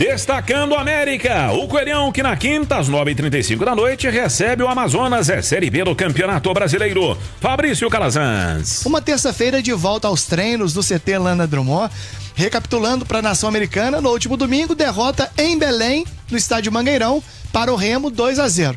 Destacando o América, o Coelhão que na quinta às 9h35 da noite recebe o Amazonas, Série B do Campeonato Brasileiro. Fabrício Calazans. Uma terça-feira de volta aos treinos do CT Lana Drummond. Recapitulando para a nação americana, no último domingo, derrota em Belém, no estádio Mangueirão, para o Remo 2-0.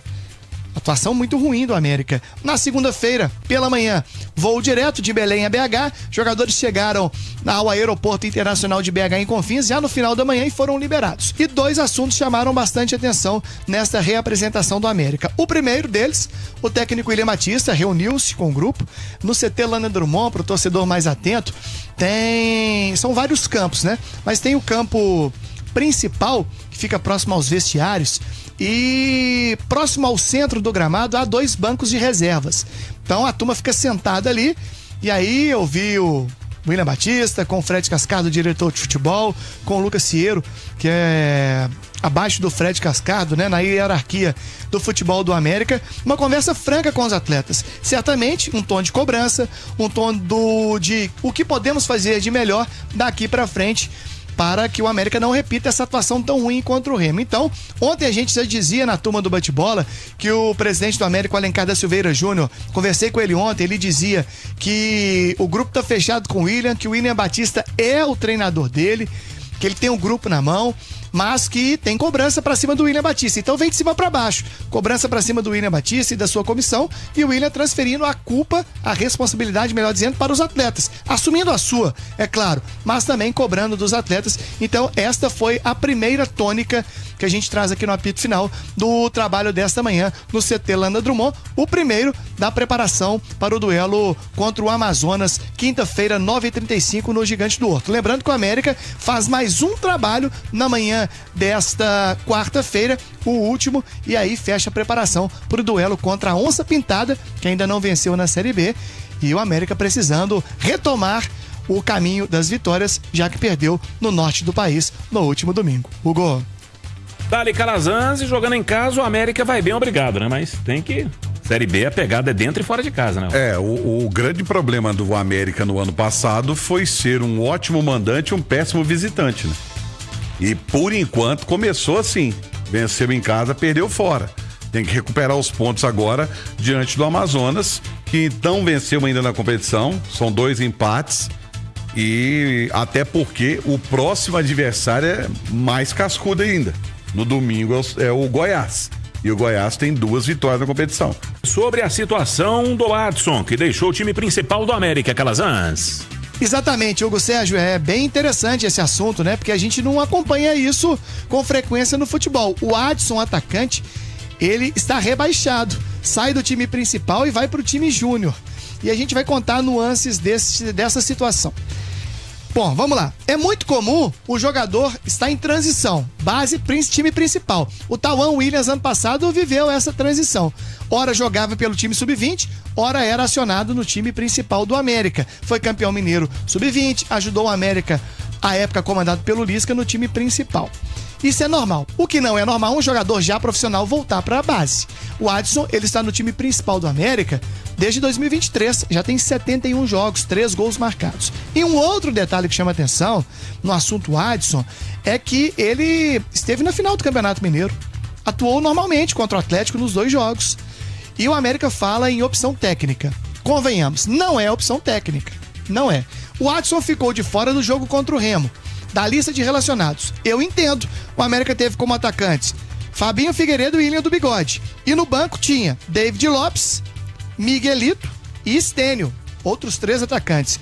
Atuação muito ruim do América. Na segunda-feira, pela manhã, voo direto de Belém a BH. Jogadores chegaram ao Aeroporto Internacional de BH em Confins já no final da manhã e foram liberados. E dois assuntos chamaram bastante atenção nesta reapresentação do América. O primeiro deles, o técnico William Batista reuniu-se com o grupo no CT Lana Drummond. Para o torcedor mais atento, são vários campos, né? Mas tem o campo principal, que fica próximo aos vestiários, e próximo ao centro do gramado há 2 bancos de reservas. Então a turma fica sentada ali, e aí eu vi o William Batista com o Fred Cascardo, diretor de futebol, com o Lucas Cieiro, que é abaixo do Fred Cascardo, né, na hierarquia do futebol do América. Uma conversa franca com os atletas. Certamente um tom de cobrança, um tom de o que podemos fazer de melhor daqui pra frente, para que o América não repita essa atuação tão ruim contra o Remo. Então, ontem a gente já dizia na turma do bate-bola que o presidente do América, o Alencar da Silveira Júnior, conversei com ele ontem, ele dizia que o grupo tá fechado com o William, que o William Batista é o treinador dele, que ele tem um grupo na mão, mas que tem cobrança pra cima do William Batista. Então vem de cima pra baixo, cobrança pra cima do William Batista e da sua comissão, e o William transferindo a culpa, a responsabilidade, melhor dizendo, para os atletas, assumindo a sua, é claro, mas também cobrando dos atletas. Então esta foi a primeira tônica que a gente traz aqui no apito final do trabalho desta manhã no CT Lana Drummond, o primeiro da preparação para o duelo contra o Amazonas, quinta-feira, 9h35 no Gigante do Horto. Lembrando que o América faz mais um trabalho na manhã desta quarta-feira, o último, e aí fecha a preparação para o duelo contra a Onça Pintada, que ainda não venceu na Série B, e o América precisando retomar o caminho das vitórias, já que perdeu no norte do país no último domingo. Hugo. Dali Calazans, e jogando em casa, o América vai bem, obrigado, né? Mas tem que... Série B, a pegada é dentro e fora de casa, né? O grande problema do América no ano passado foi ser um ótimo mandante e um péssimo visitante, né? E por enquanto começou assim, venceu em casa, perdeu fora. Tem que recuperar os pontos agora diante do Amazonas, que então venceu ainda na competição, são 2 empates, e até porque o próximo adversário é mais cascudo ainda. No domingo é o Goiás. E o Goiás tem 2 vitórias na competição. Sobre a situação do Adson, que deixou o time principal do América, Calazans. Exatamente, Hugo Sérgio, é bem interessante esse assunto, né? Porque a gente não acompanha isso com frequência no futebol. O Adson, atacante, ele está rebaixado, sai do time principal e vai para o time júnior. E a gente vai contar nuances dessa situação. Bom, vamos lá. É muito comum o jogador estar em transição, base, time principal. O Tauan Williams, ano passado, viveu essa transição. Ora jogava pelo time sub-20, ora era acionado no time principal do América. Foi campeão mineiro sub-20, ajudou o América, à época comandado pelo Lisca, no time principal. Isso é normal. O que não é normal, um jogador já profissional voltar para a base. O Adson, ele está no time principal do América desde 2023, já tem 71 jogos, 3 gols marcados. E um outro detalhe que chama atenção no assunto Adson é que ele esteve na final do Campeonato Mineiro, atuou normalmente contra o Atlético nos 2 jogos. E o América fala em opção técnica. Convenhamos, não é opção técnica, não é. O Adson ficou de fora do jogo contra o Remo, da lista de relacionados. Eu entendo, o América teve como atacantes Fabinho Figueiredo e William do Bigode. E no banco tinha David Lopes, Miguelito e Stênio, outros 3 atacantes.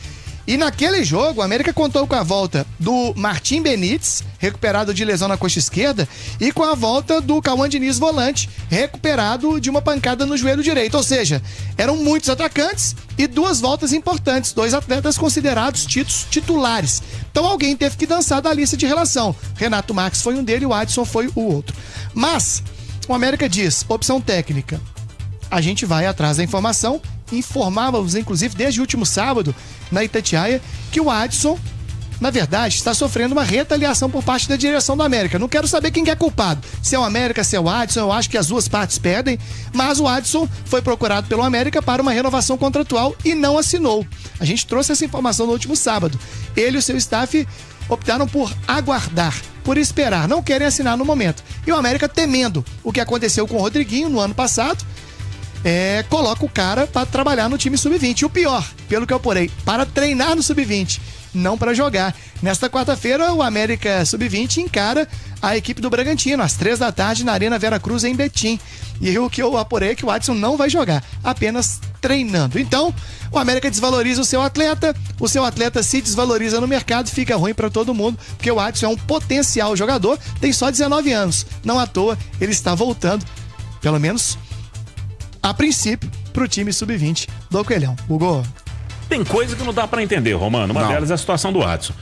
E naquele jogo, o América contou com a volta do Martim Benítez, recuperado de lesão na coxa esquerda, e com a volta do Cauã Diniz, volante, recuperado de uma pancada no joelho direito. Ou seja, eram muitos atacantes e 2 voltas importantes, 2 atletas considerados titulares. Então alguém teve que dançar da lista de relação. Renato Marques foi um dele, o Adson foi o outro. Mas o América diz, opção técnica. A gente vai atrás da informação. Informávamos, inclusive, desde o último sábado, na Itatiaia, que o Adson, na verdade, está sofrendo uma retaliação por parte da direção do América. Não quero saber quem é culpado, se é o América, se é o Adson. Eu acho que as 2 partes perdem, mas o Adson foi procurado pelo América para uma renovação contratual e não assinou. A gente trouxe essa informação no último sábado. Ele e o seu staff optaram por aguardar por esperar, não querem assinar no momento. E o América, temendo o que aconteceu com o Rodriguinho no ano passado, coloca o cara para trabalhar no time sub-20. E o pior, pelo que eu apurei, para treinar no sub-20, não para jogar. Nesta quarta-feira, o América sub-20 encara a equipe do Bragantino, às 3h na Arena Vera Cruz, em Betim. E o que eu apurei é que o Adson não vai jogar, apenas treinando. Então, o América desvaloriza o seu atleta se desvaloriza no mercado, fica ruim para todo mundo, porque o Adson é um potencial jogador, tem só 19 anos. Não à toa, ele está voltando, pelo menos a princípio, pro time sub-20 do Coelhão. Hugo? Tem coisa que não dá para entender, Romano. Uma delas é a situação do Adson.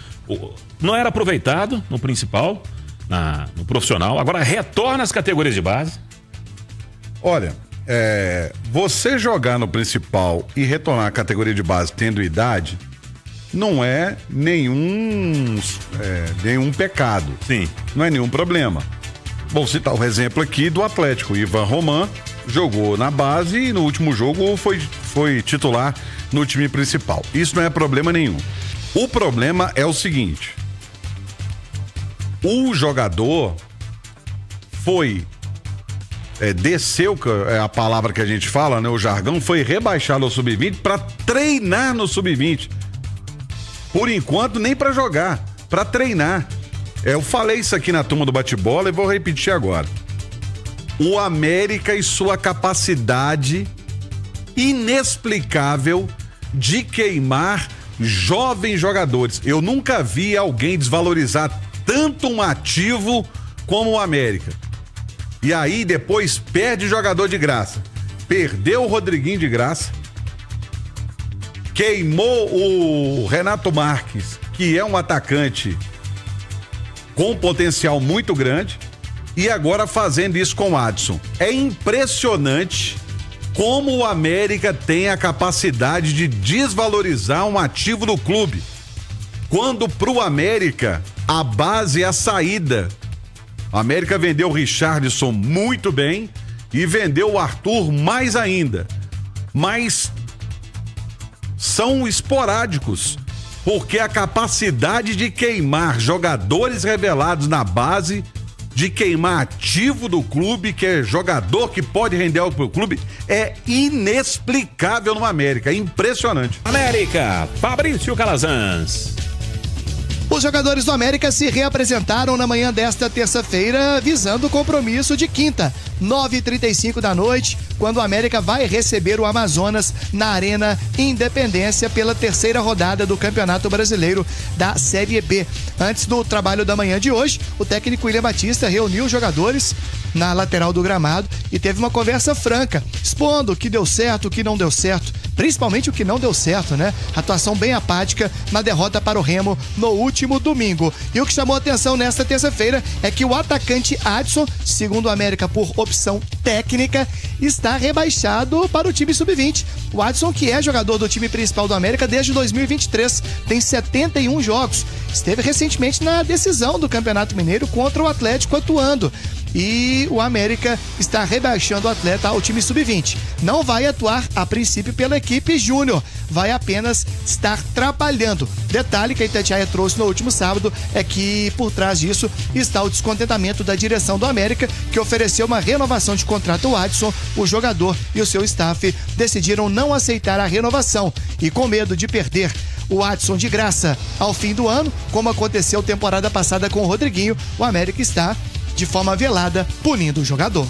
Não era aproveitado no principal, no profissional, agora retorna às categorias de base. Olha, você jogar no principal e retornar à categoria de base tendo idade não é nenhum pecado. Sim. Não é nenhum problema. Vou citar o exemplo aqui do Atlético. Ivan Roman jogou na base e no último jogo foi titular no time principal. Isso não é problema nenhum. O problema é o seguinte: o jogador desceu, é a palavra que a gente fala, né? O jargão, foi rebaixado ao sub-20 para treinar no sub-20. Por enquanto, nem para jogar, para treinar. Eu falei isso aqui na turma do bate-bola e vou repetir agora. O América e sua capacidade inexplicável de queimar jovens jogadores. Eu nunca vi alguém desvalorizar tanto um ativo como o América. E aí depois perde jogador de graça. Perdeu o Rodriguinho de graça. Queimou o Renato Marques, que é um atacante com potencial muito grande. E agora fazendo isso com o Adson. É impressionante como o América tem a capacidade de desvalorizar um ativo do clube. Quando pro América a base é a saída. A América vendeu o Richarlison muito bem e vendeu o Arthur mais ainda. Mas são esporádicos, porque a capacidade de queimar jogadores revelados na base, de queimar ativo do clube, que é jogador que pode render algo pro clube, é inexplicável no América, é impressionante. América, Fabrício Calazans. Os jogadores do América se reapresentaram na manhã desta terça-feira, visando o compromisso de quinta, 9h35, quando o América vai receber o Amazonas na Arena Independência pela terceira rodada do Campeonato Brasileiro da Série B. Antes do trabalho da manhã de hoje, o técnico William Batista reuniu os jogadores na lateral do gramado e teve uma conversa franca, expondo o que deu certo, o que não deu certo, principalmente o que não deu certo, né? Atuação bem apática na derrota para o Remo no último domingo. E o que chamou a atenção nesta terça-feira é que o atacante Adson, segundo o América por opção técnica, está rebaixado para o time sub-20. O Adson, que é jogador do time principal do América desde 2023, tem 71 jogos. Esteve recentemente na decisão do Campeonato Mineiro contra o Atlético atuando. E o América está rebaixando o atleta ao time sub-20. Não vai atuar, a princípio, pela equipe júnior. Vai apenas estar trabalhando. Detalhe que a Itatiaia trouxe no último sábado é que por trás disso está o descontentamento da direção do América, que ofereceu uma renovação de contrato ao Adson. O jogador e o seu staff decidiram não aceitar a renovação. E com medo de perder o Adson de graça ao fim do ano, como aconteceu temporada passada com o Rodriguinho, o América está de forma velada punindo o jogador.